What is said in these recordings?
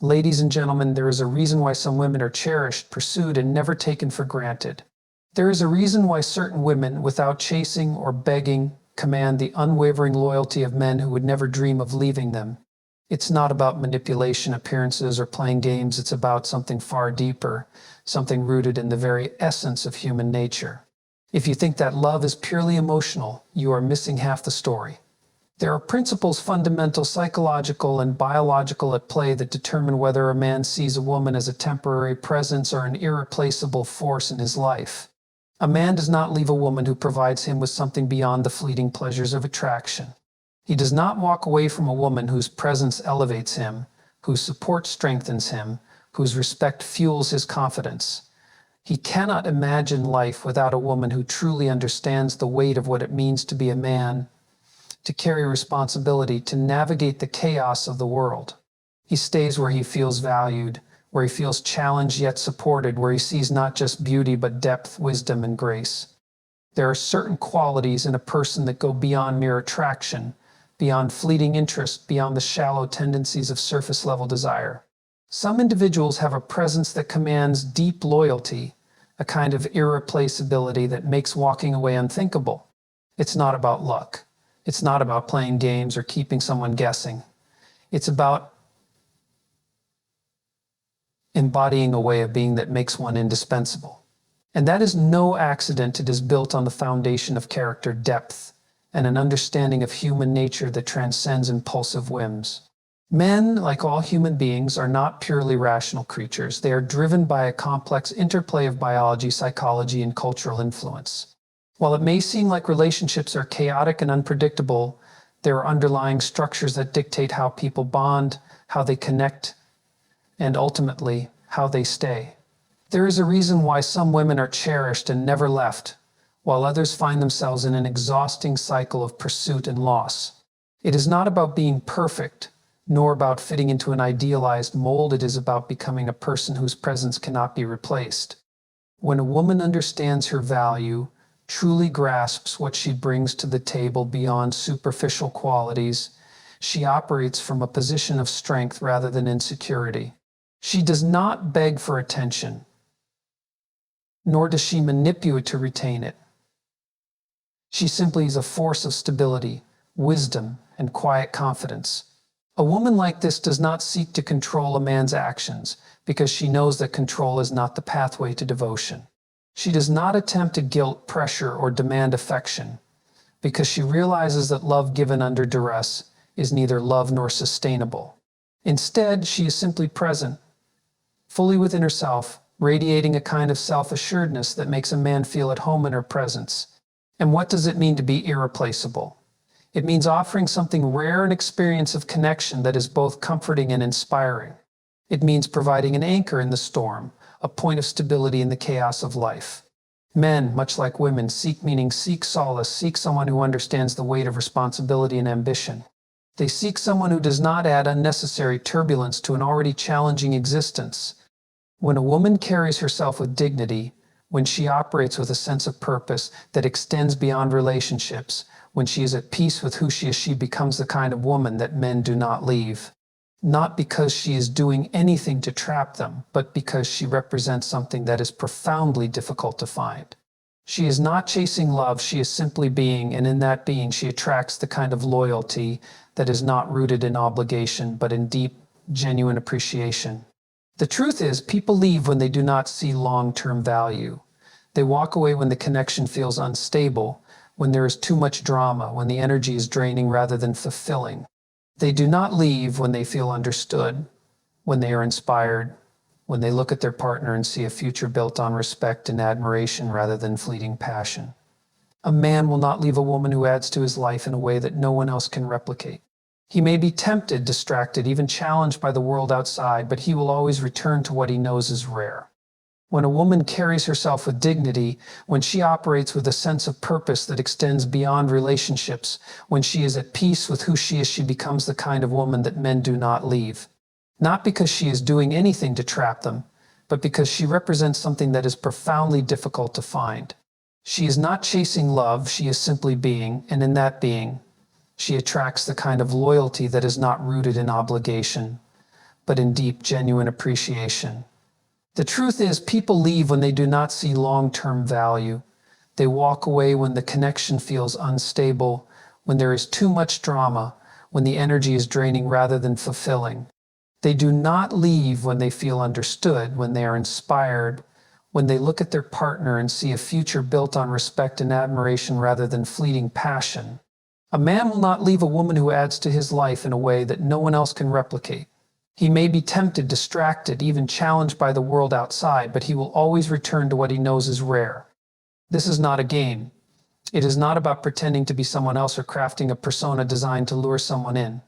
Ladies and gentlemen, there is a reason why some women are cherished, pursued, and never taken for granted. There is a reason why certain women, without chasing or begging, command the unwavering loyalty of men who would never dream of leaving them. It's not about manipulation, appearances, or playing games. It's about something far deeper, something rooted in the very essence of human nature. If you think that love is purely emotional, you are missing half the story. There are principles, fundamental, psychological, and biological at play that determine whether a man sees a woman as a temporary presence or an irreplaceable force in his life. A man does not leave a woman who provides him with something beyond the fleeting pleasures of attraction. He does not walk away from a woman whose presence elevates him, whose support strengthens him, whose respect fuels his confidence. He cannot imagine life without a woman who truly understands the weight of what it means to be a man, to carry responsibility, to navigate the chaos of the world. He stays where he feels valued, where he feels challenged yet supported, where he sees not just beauty but depth, wisdom, and grace. There are certain qualities in a person that go beyond mere attraction, beyond fleeting interest, beyond the shallow tendencies of surface-level desire. Some individuals have a presence that commands deep loyalty, a kind of irreplaceability that makes walking away unthinkable. It's not about luck. It's not about playing games or keeping someone guessing. It's about embodying a way of being that makes one indispensable. And that is no accident. It is built on the foundation of character, depth, and an understanding of human nature that transcends impulsive whims. Men, like all human beings, are not purely rational creatures. They are driven by a complex interplay of biology, psychology, and cultural influence. While it may seem like relationships are chaotic and unpredictable, there are underlying structures that dictate how people bond, how they connect, and ultimately, how they stay. There is a reason why some women are cherished and never left, while others find themselves in an exhausting cycle of pursuit and loss. It is not about being perfect, nor about fitting into an idealized mold. It is about becoming a person whose presence cannot be replaced. When a woman understands her value, truly grasps what she brings to the table beyond superficial qualities, she operates from a position of strength rather than insecurity. She does not beg for attention, nor does she manipulate to retain it. She simply is a force of stability, wisdom, and quiet confidence. A woman like this does not seek to control a man's actions because she knows that control is not the pathway to devotion. She does not attempt to guilt, pressure, or demand affection because she realizes that love given under duress is neither love nor sustainable. Instead, she is simply present, fully within herself, radiating a kind of self-assuredness that makes a man feel at home in her presence. And what does it mean to be irreplaceable? It means offering something rare, an experience of connection that is both comforting and inspiring. It means providing an anchor in the storm, a point of stability in the chaos of life. Men, much like women, seek meaning, seek solace, seek someone who understands the weight of responsibility and ambition. They seek someone who does not add unnecessary turbulence to an already challenging existence. When a woman carries herself with dignity, when she operates with a sense of purpose that extends beyond relationships, when she is at peace with who she is, she becomes the kind of woman that men do not leave. Not because she is doing anything to trap them, but because she represents something that is profoundly difficult to find. She is not chasing love, she is simply being, and in that being she attracts the kind of loyalty that is not rooted in obligation, but in deep, genuine appreciation. The truth is, people leave when they do not see long-term value. They walk away when the connection feels unstable, when there is too much drama, when the energy is draining rather than fulfilling. They do not leave when they feel understood, when they are inspired, when they look at their partner and see a future built on respect and admiration rather than fleeting passion. A man will not leave a woman who adds to his life in a way that no one else can replicate. He may be tempted, distracted, even challenged by the world outside, but he will always return to what he knows is rare. When a woman carries herself with dignity, when she operates with a sense of purpose that extends beyond relationships, when she is at peace with who she is, she becomes the kind of woman that men do not leave. Not because she is doing anything to trap them, but because she represents something that is profoundly difficult to find. She is not chasing love, she is simply being, and in that being, she attracts the kind of loyalty that is not rooted in obligation, but in deep, genuine appreciation. The truth is, people leave when they do not see long-term value. They walk away when the connection feels unstable, when there is too much drama, when the energy is draining rather than fulfilling. They do not leave when they feel understood, when they are inspired, when they look at their partner and see a future built on respect and admiration rather than fleeting passion. A man will not leave a woman who adds to his life in a way that no one else can replicate. He may be tempted, distracted, even challenged by the world outside, but he will always return to what he knows is rare. This is not a game. It is not about pretending to be someone else or crafting a persona designed to lure someone in.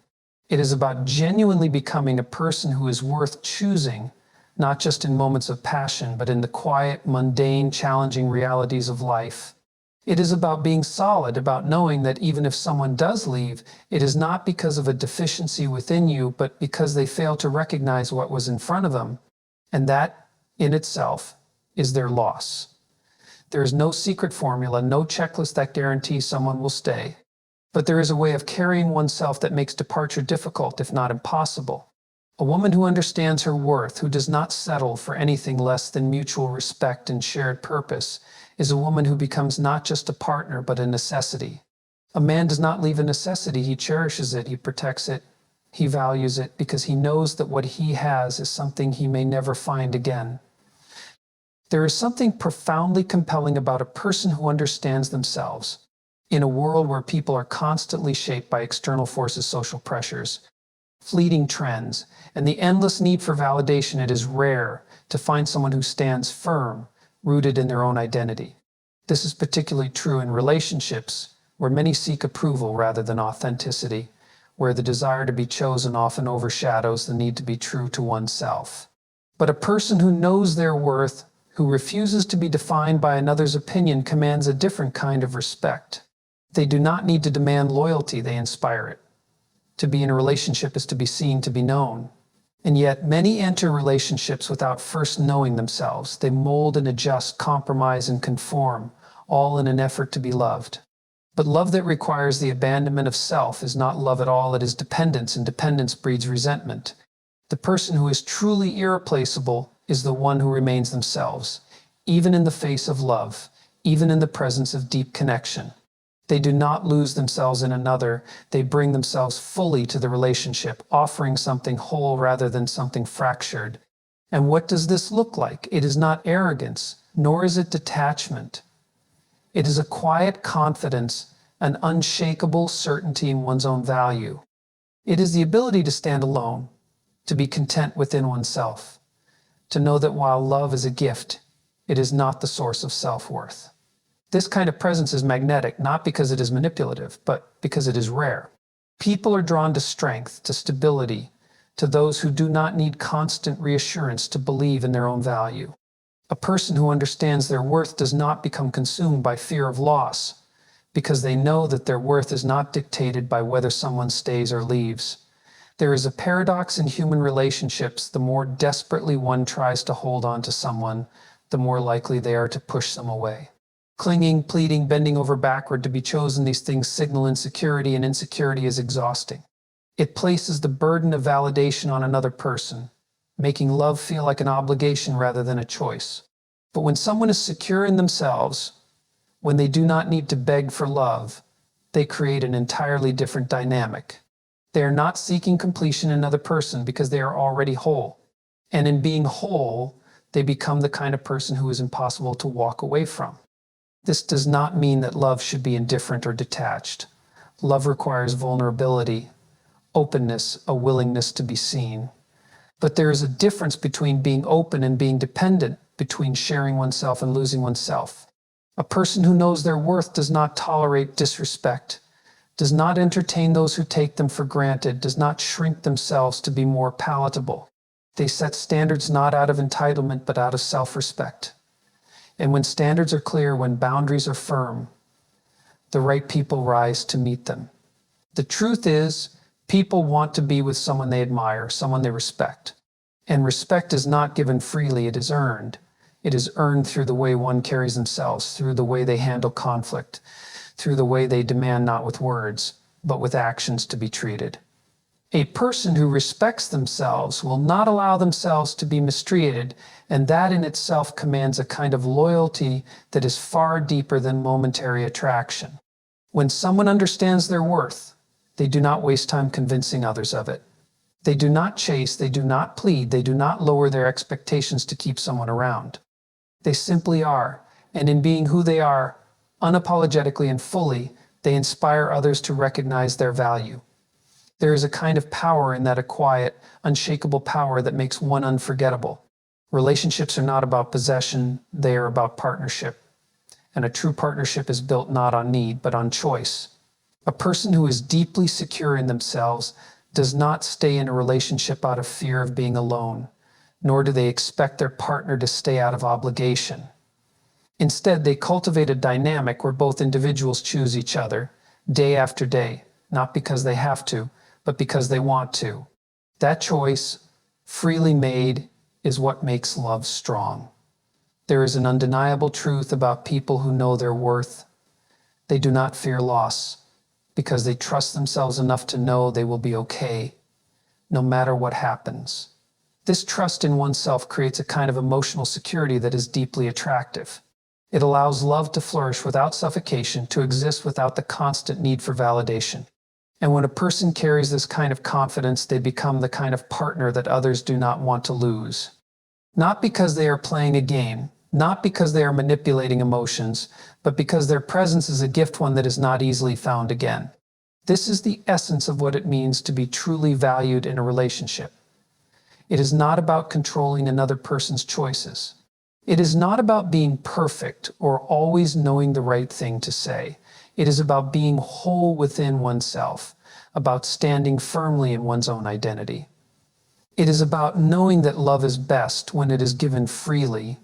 It is about genuinely becoming a person who is worth choosing, not just in moments of passion, but in the quiet, mundane, challenging realities of life. It is about being solid, about knowing that even if someone does leave, it is not because of a deficiency within you, but because they fail to recognize what was in front of them, and that, in itself, is their loss. There is no secret formula, no checklist that guarantees someone will stay. But there is a way of carrying oneself that makes departure difficult, if not impossible. A woman who understands her worth, who does not settle for anything less than mutual respect and shared purpose, is a woman who becomes not just a partner, but a necessity. A man does not leave a necessity. He cherishes it, he protects it, he values it, because he knows that what he has is something he may never find again. There is something profoundly compelling about a person who understands themselves. In a world where people are constantly shaped by external forces, social pressures, fleeting trends, and the endless need for validation, it is rare to find someone who stands firm, rooted in their own identity. This is particularly true in relationships, where many seek approval rather than authenticity, where the desire to be chosen often overshadows the need to be true to oneself. But a person who knows their worth, who refuses to be defined by another's opinion, commands a different kind of respect. They do not need to demand loyalty, they inspire it. To be in a relationship is to be seen, to be known. And yet, many enter relationships without first knowing themselves. They mold and adjust, compromise and conform, all in an effort to be loved. But love that requires the abandonment of self is not love at all, it is dependence, and dependence breeds resentment. The person who is truly irreplaceable is the one who remains themselves, even in the face of love, even in the presence of deep connection. They do not lose themselves in another, they bring themselves fully to the relationship, offering something whole rather than something fractured. And what does this look like? It is not arrogance, nor is it detachment. It is a quiet confidence, an unshakable certainty in one's own value. It is the ability to stand alone, to be content within oneself, to know that while love is a gift, it is not the source of self-worth. This kind of presence is magnetic, not because it is manipulative, but because it is rare. People are drawn to strength, to stability, to those who do not need constant reassurance to believe in their own value. A person who understands their worth does not become consumed by fear of loss, because they know that their worth is not dictated by whether someone stays or leaves. There is a paradox in human relationships. The more desperately one tries to hold on to someone, the more likely they are to push them away. Clinging, pleading, bending over backward to be chosen, these things signal insecurity, and insecurity is exhausting. It places the burden of validation on another person, making love feel like an obligation rather than a choice. But when someone is secure in themselves, when they do not need to beg for love, they create an entirely different dynamic. They are not seeking completion in another person because they are already whole. And in being whole, they become the kind of person who is impossible to walk away from. This does not mean that love should be indifferent or detached. Love requires vulnerability, openness, a willingness to be seen. But there is a difference between being open and being dependent, between sharing oneself and losing oneself. A person who knows their worth does not tolerate disrespect, does not entertain those who take them for granted, does not shrink themselves to be more palatable. They set standards not out of entitlement, but out of self-respect. And when standards are clear, when boundaries are firm, the right people rise to meet them. The truth is, people want to be with someone they admire, someone they respect. And respect is not given freely, it is earned. It is earned through the way one carries themselves, through the way they handle conflict, through the way they demand not with words, but with actions to be treated. A person who respects themselves will not allow themselves to be mistreated, and that in itself commands a kind of loyalty that is far deeper than momentary attraction. When someone understands their worth, they do not waste time convincing others of it. They do not chase, they do not plead, they do not lower their expectations to keep someone around. They simply are, and in being who they are, unapologetically and fully, they inspire others to recognize their value. There is a kind of power in that, a quiet, unshakable power that makes one unforgettable. Relationships are not about possession, they are about partnership. And a true partnership is built not on need, but on choice. A person who is deeply secure in themselves does not stay in a relationship out of fear of being alone, nor do they expect their partner to stay out of obligation. Instead, they cultivate a dynamic where both individuals choose each other, day after day, not because they have to, but because they want to. That choice, freely made, is what makes love strong. There is an undeniable truth about people who know their worth. They do not fear loss, because they trust themselves enough to know they will be okay, no matter what happens. This trust in oneself creates a kind of emotional security that is deeply attractive. It allows love to flourish without suffocation, to exist without the constant need for validation. And when a person carries this kind of confidence, they become the kind of partner that others do not want to lose. Not because they are playing a game, not because they are manipulating emotions, but because their presence is a gift, one that is not easily found again. This is the essence of what it means to be truly valued in a relationship. It is not about controlling another person's choices. It is not about being perfect or always knowing the right thing to say. It is about being whole within oneself, about standing firmly in one's own identity. It is about knowing that love is best when it is given freely,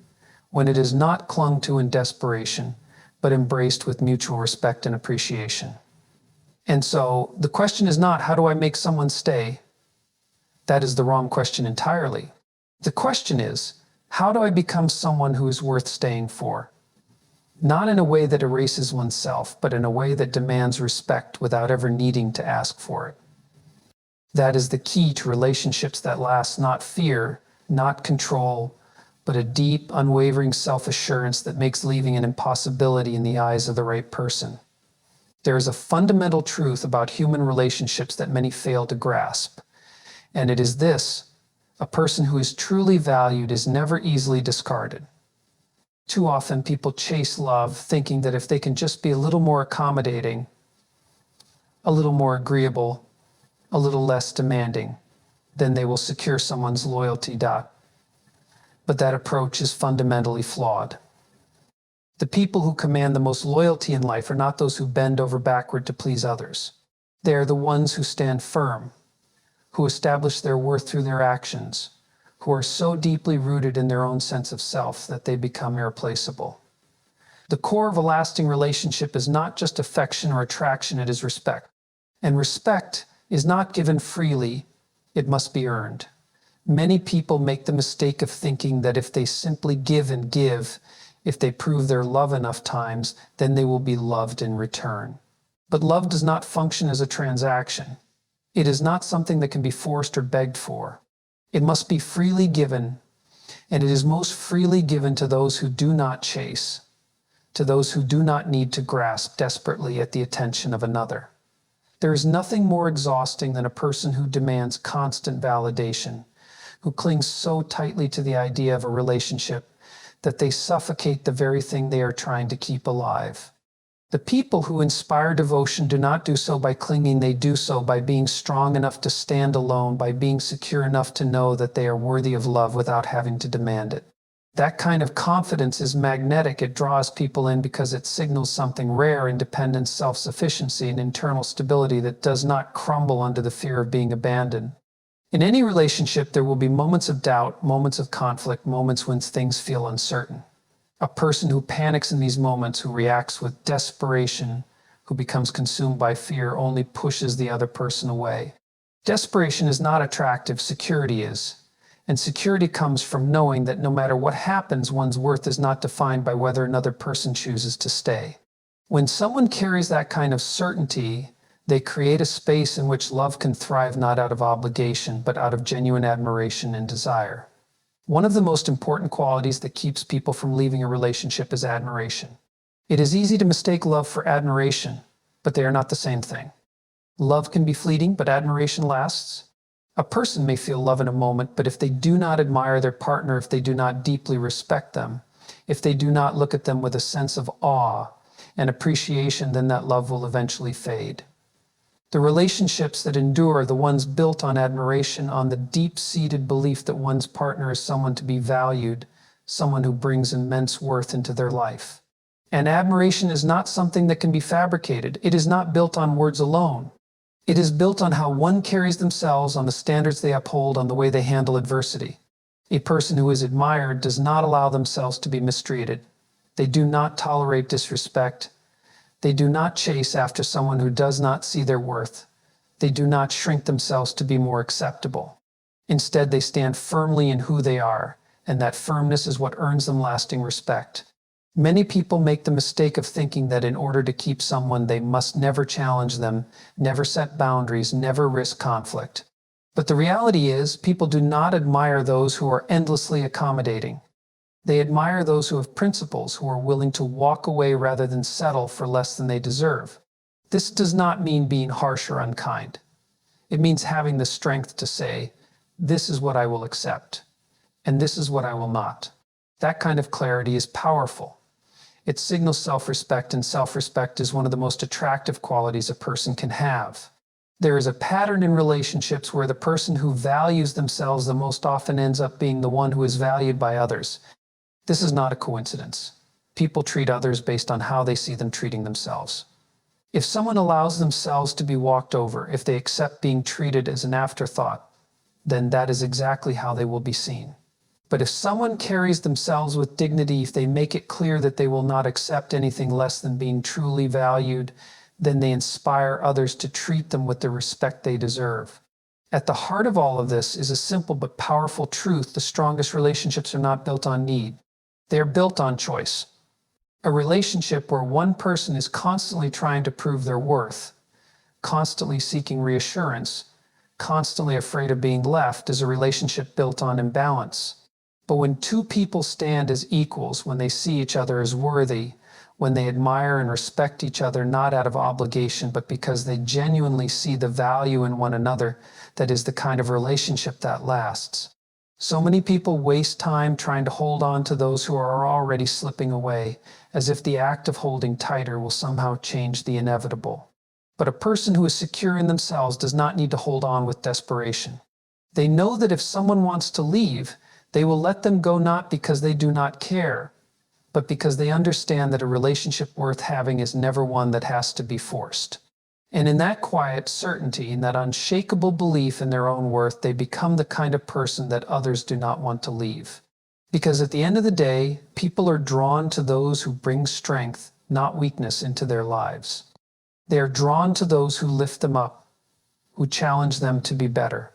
when it is not clung to in desperation, but embraced with mutual respect and appreciation. And so the question is not, how do I make someone stay? That is the wrong question entirely. The question is, how do I become someone who is worth staying for? Not in a way that erases oneself, but in a way that demands respect without ever needing to ask for it. That is the key to relationships that last, not fear, not control, but a deep, unwavering self-assurance that makes leaving an impossibility in the eyes of the right person. There is a fundamental truth about human relationships that many fail to grasp, and it is this: a person who is truly valued is never easily discarded. Too often people chase love thinking that if they can just be a little more accommodating, a little more agreeable, a little less demanding, then they will secure someone's loyalty. But that approach is fundamentally flawed. The people who command the most loyalty in life are not those who bend over backward to please others. They are the ones who stand firm, who establish their worth through their actions, who are so deeply rooted in their own sense of self that they become irreplaceable. The core of a lasting relationship is not just affection or attraction, it is respect. And respect is not given freely, it must be earned. Many people make the mistake of thinking that if they simply give and give, if they prove their love enough times, then they will be loved in return. But love does not function as a transaction. It is not something that can be forced or begged for. It must be freely given, and it is most freely given to those who do not chase, to those who do not need to grasp desperately at the attention of another. There is nothing more exhausting than a person who demands constant validation, who clings so tightly to the idea of a relationship that they suffocate the very thing they are trying to keep alive. The people who inspire devotion do not do so by clinging, they do so by being strong enough to stand alone, by being secure enough to know that they are worthy of love without having to demand it. That kind of confidence is magnetic. It draws people in because it signals something rare: independence, self-sufficiency, and internal stability that does not crumble under the fear of being abandoned. In any relationship, there will be moments of doubt, moments of conflict, moments when things feel uncertain. A person who panics in these moments, who reacts with desperation, who becomes consumed by fear, only pushes the other person away. Desperation is not attractive, security is. And security comes from knowing that no matter what happens, one's worth is not defined by whether another person chooses to stay. When someone carries that kind of certainty, They create a space in which love can thrive not out of obligation, but out of genuine admiration and desire. One of the most important qualities that keeps people from leaving a relationship is admiration. It is easy to mistake love for admiration, but they are not the same thing. Love can be fleeting, but admiration lasts. A person may feel love in a moment, but if they do not admire their partner, if they do not deeply respect them, if they do not look at them with a sense of awe and appreciation, then that love will eventually fade. The relationships that endure are the ones built on admiration, on the deep-seated belief that one's partner is someone to be valued, someone who brings immense worth into their life. And admiration is not something that can be fabricated. It is not built on words alone. It is built on how one carries themselves, on the standards they uphold, on the way they handle adversity. A person who is admired does not allow themselves to be mistreated. They do not tolerate disrespect. They do not chase after someone who does not see their worth. They do not shrink themselves to be more acceptable. Instead, they stand firmly in who they are, and that firmness is what earns them lasting respect. Many people make the mistake of thinking that in order to keep someone, they must never challenge them, never set boundaries, never risk conflict. But the reality is, people do not admire those who are endlessly accommodating. They admire those who have principles, who are willing to walk away rather than settle for less than they deserve. This does not mean being harsh or unkind. It means having the strength to say, this is what I will accept, and this is what I will not. That kind of clarity is powerful. It signals self-respect, and self-respect is one of the most attractive qualities a person can have. There is a pattern in relationships where the person who values themselves the most often ends up being the one who is valued by others. This is not a coincidence. People treat others based on how they see them treating themselves. If someone allows themselves to be walked over, if they accept being treated as an afterthought, then that is exactly how they will be seen. But if someone carries themselves with dignity, if they make it clear that they will not accept anything less than being truly valued, then they inspire others to treat them with the respect they deserve. At the heart of all of this is a simple but powerful truth: the strongest relationships are not built on need. They are built on choice. A relationship where one person is constantly trying to prove their worth, constantly seeking reassurance, constantly afraid of being left, is a relationship built on imbalance. But when two people stand as equals, when they see each other as worthy, when they admire and respect each other not out of obligation, but because they genuinely see the value in one another, that is the kind of relationship that lasts. So many people waste time trying to hold on to those who are already slipping away, as if the act of holding tighter will somehow change the inevitable. But a person who is secure in themselves does not need to hold on with desperation. They know that if someone wants to leave, they will let them go, not because they do not care, but because they understand that a relationship worth having is never one that has to be forced. And in that quiet certainty, in that unshakable belief in their own worth, they become the kind of person that others do not want to leave. Because at the end of the day, people are drawn to those who bring strength, not weakness, into their lives. They are drawn to those who lift them up, who challenge them to be better,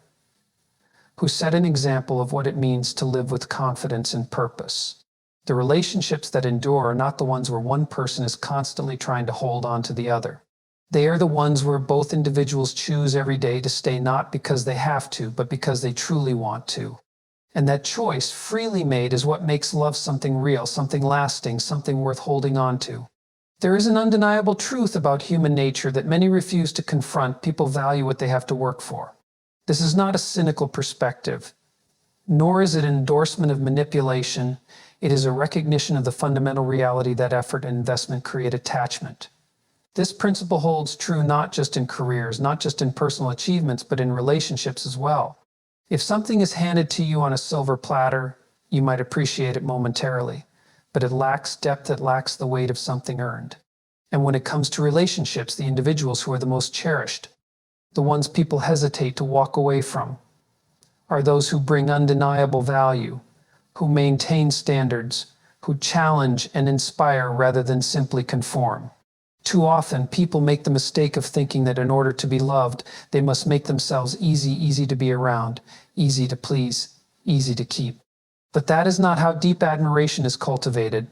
who set an example of what it means to live with confidence and purpose. The relationships that endure are not the ones where one person is constantly trying to hold on to the other. They are the ones where both individuals choose every day to stay, not because they have to, but because they truly want to. And that choice, freely made, is what makes love something real, something lasting, something worth holding on to. There is an undeniable truth about human nature that many refuse to confront. People value what they have to work for. This is not a cynical perspective, nor is it an endorsement of manipulation. It is a recognition of the fundamental reality that effort and investment create attachment. This principle holds true not just in careers, not just in personal achievements, but in relationships as well. If something is handed to you on a silver platter, you might appreciate it momentarily, but it lacks depth, it lacks the weight of something earned. And when it comes to relationships, the individuals who are the most cherished, the ones people hesitate to walk away from, are those who bring undeniable value, who maintain standards, who challenge and inspire rather than simply conform. Too often, people make the mistake of thinking that in order to be loved, they must make themselves easy to be around, easy to please, easy to keep. But that is not how deep admiration is cultivated.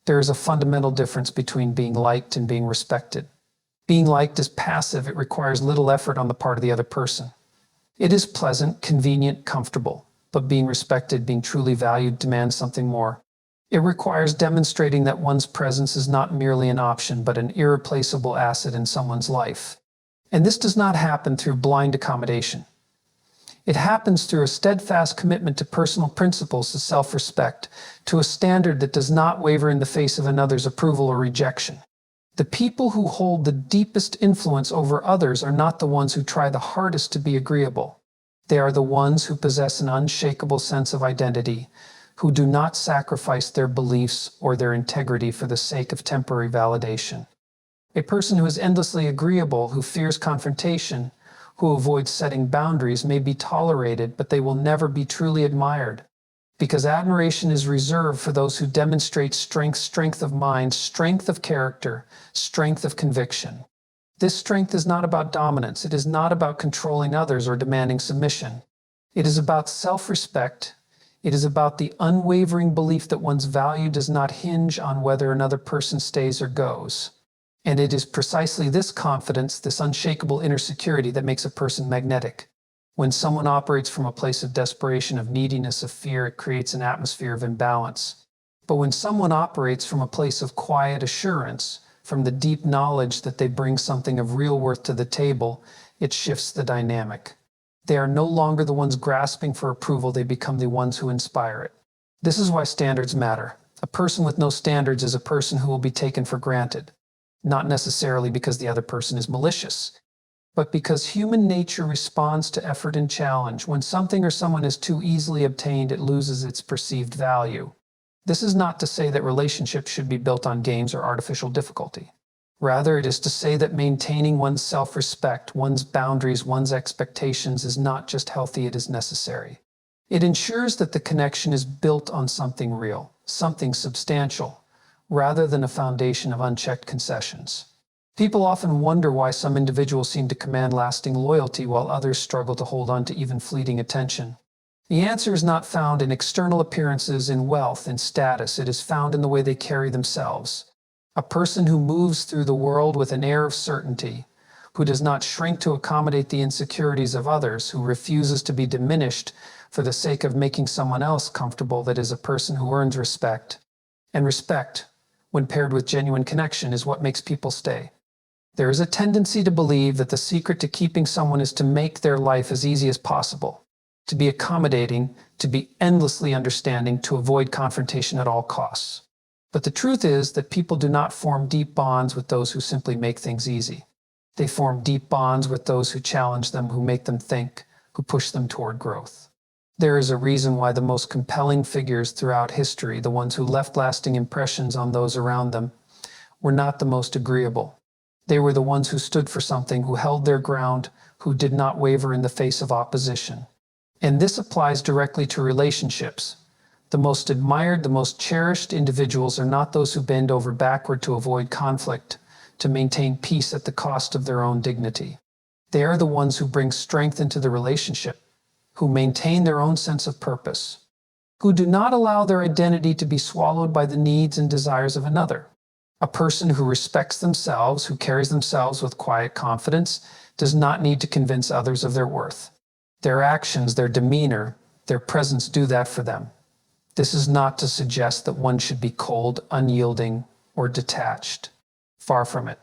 There is a fundamental difference between being liked and being respected. Being liked is passive. It requires little effort on the part of the other person. It is pleasant, convenient, comfortable, but being respected, being truly valued, demands something more. It requires demonstrating that one's presence is not merely an option, but an irreplaceable asset in someone's life. And this does not happen through blind accommodation. It happens through a steadfast commitment to personal principles, to self-respect, to a standard that does not waver in the face of another's approval or rejection. The people who hold the deepest influence over others are not the ones who try the hardest to be agreeable. They are the ones who possess an unshakable sense of identity, who do not sacrifice their beliefs or their integrity for the sake of temporary validation. A person who is endlessly agreeable, who fears confrontation, who avoids setting boundaries may be tolerated, but they will never be truly admired. Because admiration is reserved for those who demonstrate strength of mind, strength of character, strength of conviction. This strength is not about dominance. It is not about controlling others or demanding submission. It is about self-respect. It is about the unwavering belief that one's value does not hinge on whether another person stays or goes. And it is precisely this confidence, this unshakable inner security, that makes a person magnetic. When someone operates from a place of desperation, of neediness, of fear, it creates an atmosphere of imbalance. But when someone operates from a place of quiet assurance, from the deep knowledge that they bring something of real worth to the table, it shifts the dynamic. They are no longer the ones grasping for approval, they become the ones who inspire it. This is why standards matter. A person with no standards is a person who will be taken for granted. Not necessarily because the other person is malicious, but because human nature responds to effort and challenge. When something or someone is too easily obtained, it loses its perceived value. This is not to say that relationships should be built on games or artificial difficulty. Rather, it is to say that maintaining one's self-respect, one's boundaries, one's expectations is not just healthy, it is necessary. It ensures that the connection is built on something real, something substantial, rather than a foundation of unchecked concessions. People often wonder why some individuals seem to command lasting loyalty while others struggle to hold on to even fleeting attention. The answer is not found in external appearances, in wealth, in status. It is found in the way they carry themselves. A person who moves through the world with an air of certainty, who does not shrink to accommodate the insecurities of others, who refuses to be diminished for the sake of making someone else comfortable, that is a person who earns respect. And respect, when paired with genuine connection, is what makes people stay. There is a tendency to believe that the secret to keeping someone is to make their life as easy as possible, to be accommodating, to be endlessly understanding, to avoid confrontation at all costs. But the truth is that people do not form deep bonds with those who simply make things easy. They form deep bonds with those who challenge them, who make them think, who push them toward growth. There is a reason why the most compelling figures throughout history, the ones who left lasting impressions on those around them, were not the most agreeable. They were the ones who stood for something, who held their ground, who did not waver in the face of opposition. And this applies directly to relationships. The most admired, the most cherished individuals are not those who bend over backward to avoid conflict, to maintain peace at the cost of their own dignity. They are the ones who bring strength into the relationship, who maintain their own sense of purpose, who do not allow their identity to be swallowed by the needs and desires of another. A person who respects themselves, who carries themselves with quiet confidence, does not need to convince others of their worth. Their actions, their demeanor, their presence do that for them. This is not to suggest that one should be cold, unyielding, or detached. Far from it.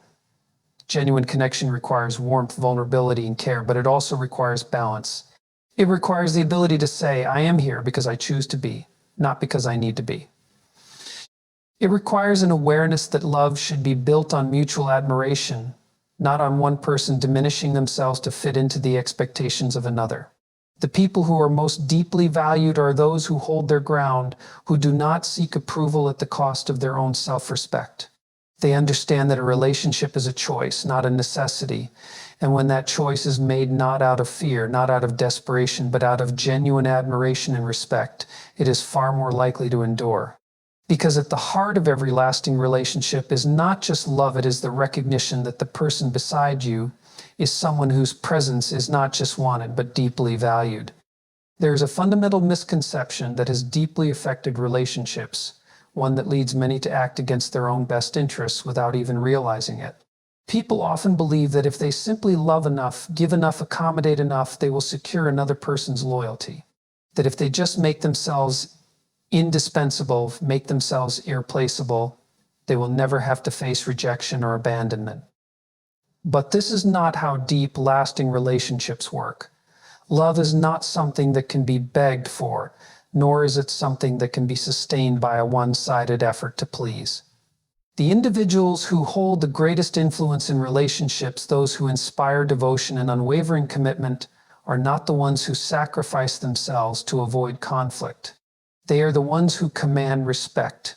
Genuine connection requires warmth, vulnerability, and care, but it also requires balance. It requires the ability to say, I am here because I choose to be, not because I need to be. It requires an awareness that love should be built on mutual admiration, not on one person diminishing themselves to fit into the expectations of another. The people who are most deeply valued are those who hold their ground, who do not seek approval at the cost of their own self-respect. They understand that a relationship is a choice, not a necessity. And when that choice is made not out of fear, not out of desperation, but out of genuine admiration and respect, it is far more likely to endure. Because at the heart of every lasting relationship is not just love, it is the recognition that the person beside you is someone whose presence is not just wanted, but deeply valued. There is a fundamental misconception that has deeply affected relationships, one that leads many to act against their own best interests without even realizing it. People often believe that if they simply love enough, give enough, accommodate enough, they will secure another person's loyalty. That if they just make themselves indispensable, make themselves irreplaceable, they will never have to face rejection or abandonment. But this is not how deep, lasting relationships work. Love is not something that can be begged for, nor is it something that can be sustained by a one-sided effort to please. The individuals who hold the greatest influence in relationships, those who inspire devotion and unwavering commitment, are not the ones who sacrifice themselves to avoid conflict. They are the ones who command respect,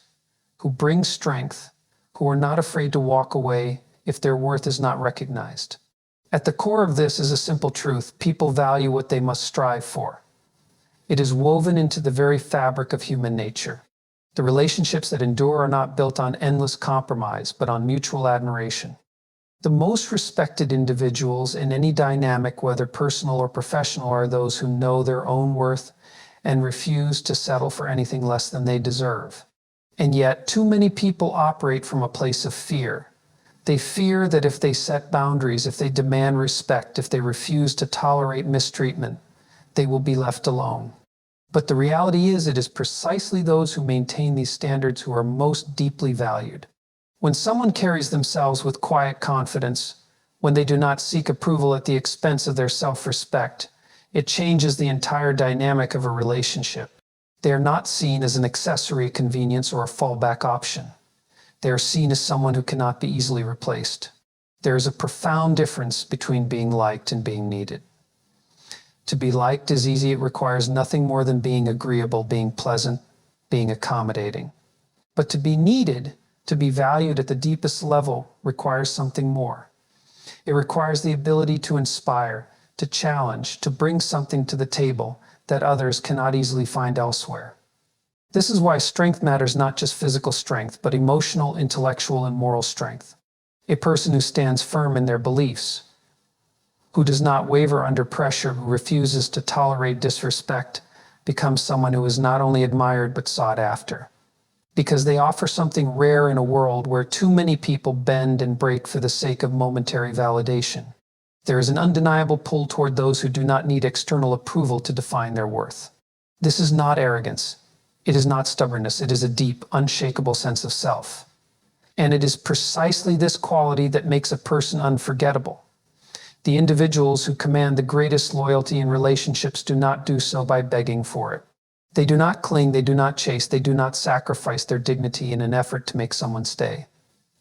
who bring strength, who are not afraid to walk away if their worth is not recognized. At the core of this is a simple truth: people value what they must strive for. It is woven into the very fabric of human nature. The relationships that endure are not built on endless compromise, but on mutual admiration. The most respected individuals in any dynamic, whether personal or professional, are those who know their own worth and refuse to settle for anything less than they deserve. And yet, too many people operate from a place of fear. They fear that if they set boundaries, if they demand respect, if they refuse to tolerate mistreatment, they will be left alone. But the reality is, it is precisely those who maintain these standards who are most deeply valued. When someone carries themselves with quiet confidence, when they do not seek approval at the expense of their self-respect, it changes the entire dynamic of a relationship. They are not seen as an accessory convenience or a fallback option. They are seen as someone who cannot be easily replaced. There is a profound difference between being liked and being needed. To be liked is easy. It requires nothing more than being agreeable, being pleasant, being accommodating. But to be needed, to be valued at the deepest level, requires something more. It requires the ability to inspire, to challenge, to bring something to the table that others cannot easily find elsewhere. This is why strength matters, not just physical strength, but emotional, intellectual, and moral strength. A person who stands firm in their beliefs, who does not waver under pressure, who refuses to tolerate disrespect, becomes someone who is not only admired but sought after. Because they offer something rare in a world where too many people bend and break for the sake of momentary validation. There is an undeniable pull toward those who do not need external approval to define their worth. This is not arrogance. It is not stubbornness. It is a deep, unshakable sense of self. And it is precisely this quality that makes a person unforgettable. The individuals who command the greatest loyalty in relationships do not do so by begging for it. They do not cling, they do not chase, they do not sacrifice their dignity in an effort to make someone stay.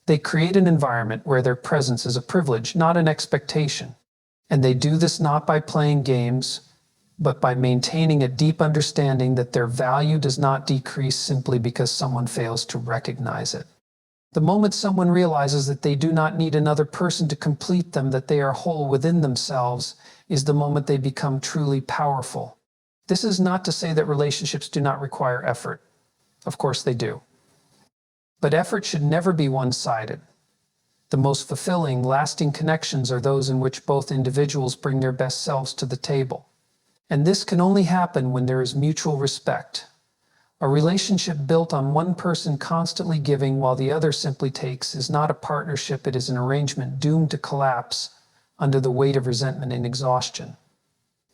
They create an environment where their presence is a privilege, not an expectation. And they do this not by playing games, but by maintaining a deep understanding that their value does not decrease simply because someone fails to recognize it. The moment someone realizes that they do not need another person to complete them, that they are whole within themselves, is the moment they become truly powerful. This is not to say that relationships do not require effort. Of course they do. But effort should never be one-sided. The most fulfilling, lasting connections are those in which both individuals bring their best selves to the table. And this can only happen when there is mutual respect. A relationship built on one person constantly giving while the other simply takes is not a partnership, it is an arrangement doomed to collapse under the weight of resentment and exhaustion.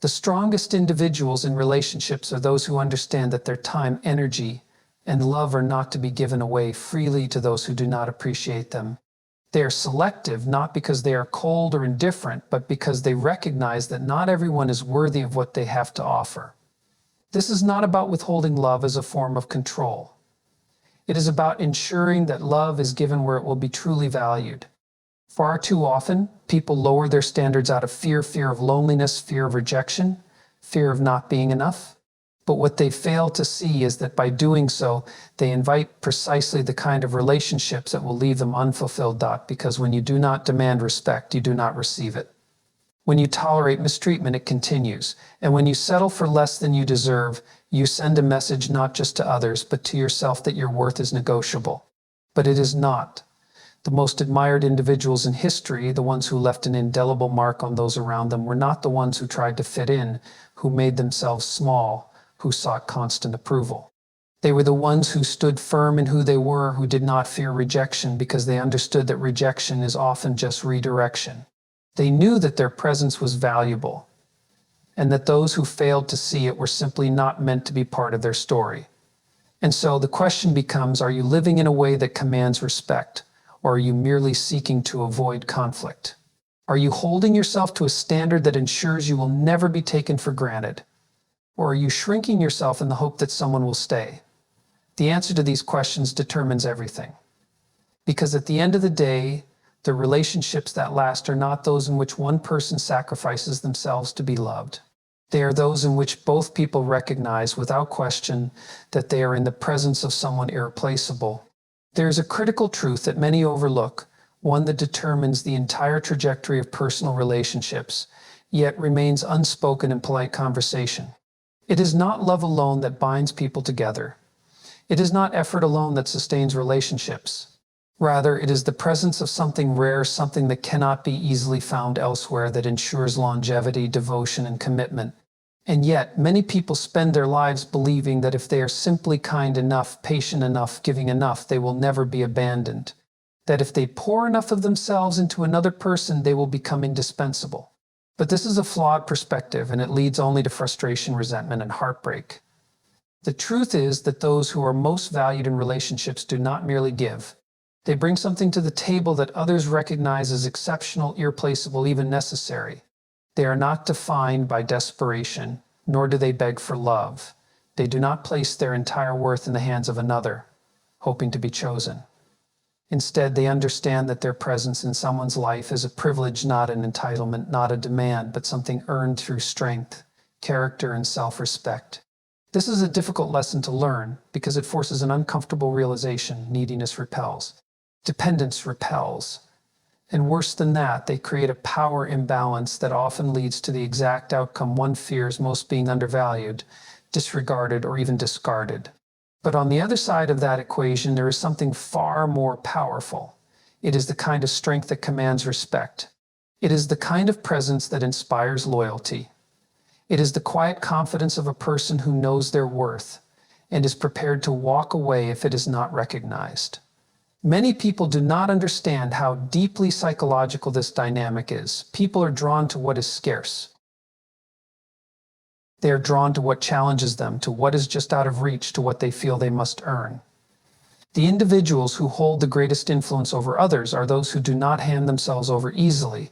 The strongest individuals in relationships are those who understand that their time, energy, and love are not to be given away freely to those who do not appreciate them. They are selective not because they are cold or indifferent, but because they recognize that not everyone is worthy of what they have to offer. This is not about withholding love as a form of control. It is about ensuring that love is given where it will be truly valued. Far too often, people lower their standards out of fear of loneliness, fear of rejection, fear of not being enough. But what they fail to see is that by doing so, they invite precisely the kind of relationships that will leave them unfulfilled. Because when you do not demand respect, you do not receive it. When you tolerate mistreatment, it continues. And when you settle for less than you deserve, you send a message not just to others, but to yourself that your worth is negotiable. But it is not. The most admired individuals in history, the ones who left an indelible mark on those around them, were not the ones who tried to fit in, who made themselves small, who sought constant approval. They were the ones who stood firm in who they were, who did not fear rejection because they understood that rejection is often just redirection. They knew that their presence was valuable, and that those who failed to see it were simply not meant to be part of their story. And so the question becomes, are you living in a way that commands respect, or are you merely seeking to avoid conflict? Are you holding yourself to a standard that ensures you will never be taken for granted? Or are you shrinking yourself in the hope that someone will stay? The answer to these questions determines everything. Because at the end of the day, the relationships that last are not those in which one person sacrifices themselves to be loved. They are those in which both people recognize without question that they are in the presence of someone irreplaceable. There is a critical truth that many overlook, one that determines the entire trajectory of personal relationships, yet remains unspoken in polite conversation. It is not love alone that binds people together. It is not effort alone that sustains relationships. Rather, it is the presence of something rare, something that cannot be easily found elsewhere, that ensures longevity, devotion, and commitment. And yet, many people spend their lives believing that if they are simply kind enough, patient enough, giving enough, they will never be abandoned. That if they pour enough of themselves into another person, they will become indispensable. But this is a flawed perspective, and it leads only to frustration, resentment, and heartbreak. The truth is that those who are most valued in relationships do not merely give. They bring something to the table that others recognize as exceptional, irreplaceable, even necessary. They are not defined by desperation, nor do they beg for love. They do not place their entire worth in the hands of another, hoping to be chosen. Instead, they understand that their presence in someone's life is a privilege, not an entitlement, not a demand, but something earned through strength, character, and self-respect. This is a difficult lesson to learn because it forces an uncomfortable realization. Neediness repels. Dependence repels. And worse than that, they create a power imbalance that often leads to the exact outcome one fears most: being undervalued, disregarded, or even discarded. But on the other side of that equation, there is something far more powerful. It is the kind of strength that commands respect. It is the kind of presence that inspires loyalty. It is the quiet confidence of a person who knows their worth and is prepared to walk away if it is not recognized. Many people do not understand how deeply psychological this dynamic is. People are drawn to what is scarce. They are drawn to what challenges them, to what is just out of reach, to what they feel they must earn. The individuals who hold the greatest influence over others are those who do not hand themselves over easily,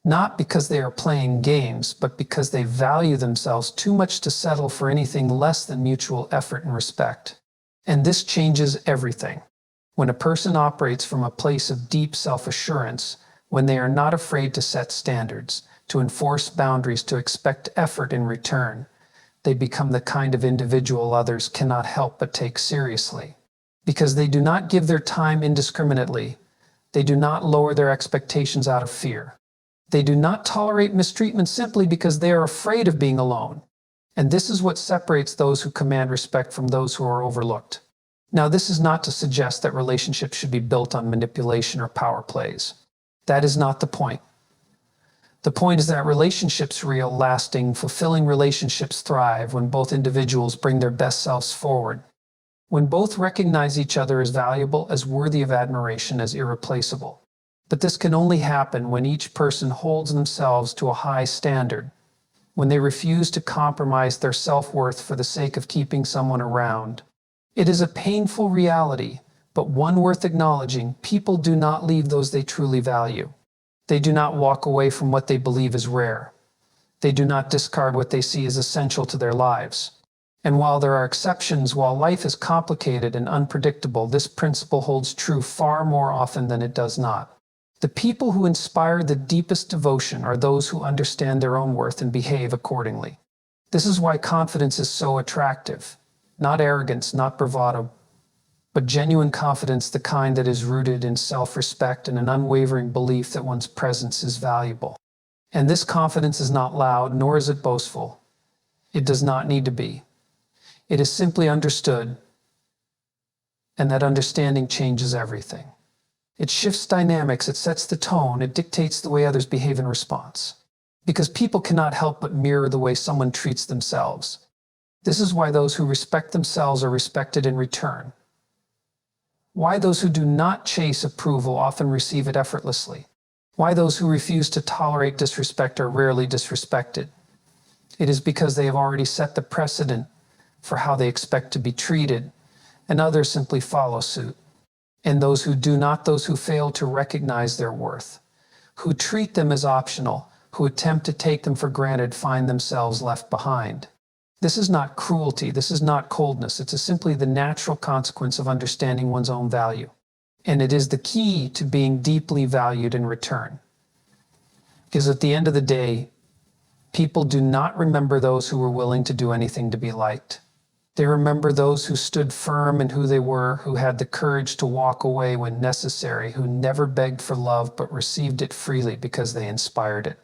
not because they are playing games, but because they value themselves too much to settle for anything less than mutual effort and respect. And this changes everything. When a person operates from a place of deep self-assurance, when they are not afraid to set standards, to enforce boundaries, to expect effort in return, they become the kind of individual others cannot help but take seriously. Because they do not give their time indiscriminately, they do not lower their expectations out of fear. They do not tolerate mistreatment simply because they are afraid of being alone. And this is what separates those who command respect from those who are overlooked. Now, this is not to suggest that relationships should be built on manipulation or power plays. That is not the point. The point is that relationships, real, lasting, fulfilling relationships, thrive when both individuals bring their best selves forward. When both recognize each other as valuable, as worthy of admiration, as irreplaceable. But this can only happen when each person holds themselves to a high standard, when they refuse to compromise their self-worth for the sake of keeping someone around. It is a painful reality, but one worth acknowledging. People do not leave those they truly value. They do not walk away from what they believe is rare. They do not discard what they see as essential to their lives. And while there are exceptions, while life is complicated and unpredictable, this principle holds true far more often than it does not. The people who inspire the deepest devotion are those who understand their own worth and behave accordingly. This is why confidence is so attractive. Not arrogance, not bravado, but genuine confidence, the kind that is rooted in self-respect and an unwavering belief that one's presence is valuable. And this confidence is not loud, nor is it boastful. It does not need to be. It is simply understood, and that understanding changes everything. It shifts dynamics, it sets the tone, it dictates the way others behave in response. Because people cannot help but mirror the way someone treats themselves. This is why those who respect themselves are respected in return. Why those who do not chase approval often receive it effortlessly. Why those who refuse to tolerate disrespect are rarely disrespected. It is because they have already set the precedent for how they expect to be treated, and others simply follow suit. And those who do not, those who fail to recognize their worth, who treat them as optional, who attempt to take them for granted, find themselves left behind. This is not cruelty, this is not coldness, it's simply the natural consequence of understanding one's own value. And it is the key to being deeply valued in return. Because at the end of the day, people do not remember those who were willing to do anything to be liked. They remember those who stood firm in who they were, who had the courage to walk away when necessary, who never begged for love but received it freely because they inspired it.